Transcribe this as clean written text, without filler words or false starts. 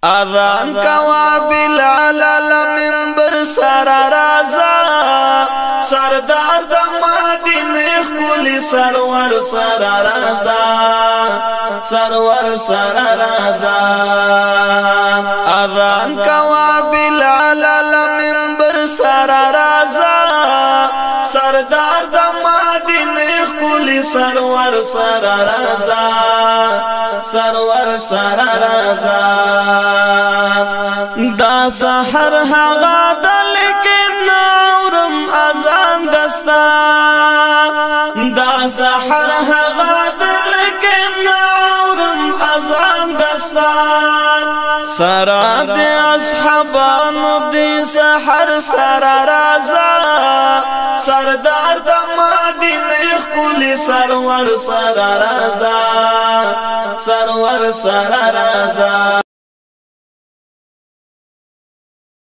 اذان کوا بلال المنبر سر رازا سردار د مدینه خلی سرور سر رازا سرور سر رازا اذان کوا بلال المنبر سر رازا سردار د مدینه خلی سرور سر رازا سرور سر رازا دا سحر هغه د لیکن نورم اذان دستا دا سحر هغه د لیکن نورم اذان دستا سرا د اصحابانو د سحر سر رازا سردار د مدینه خلی سرور سر رازا سرور سر رازا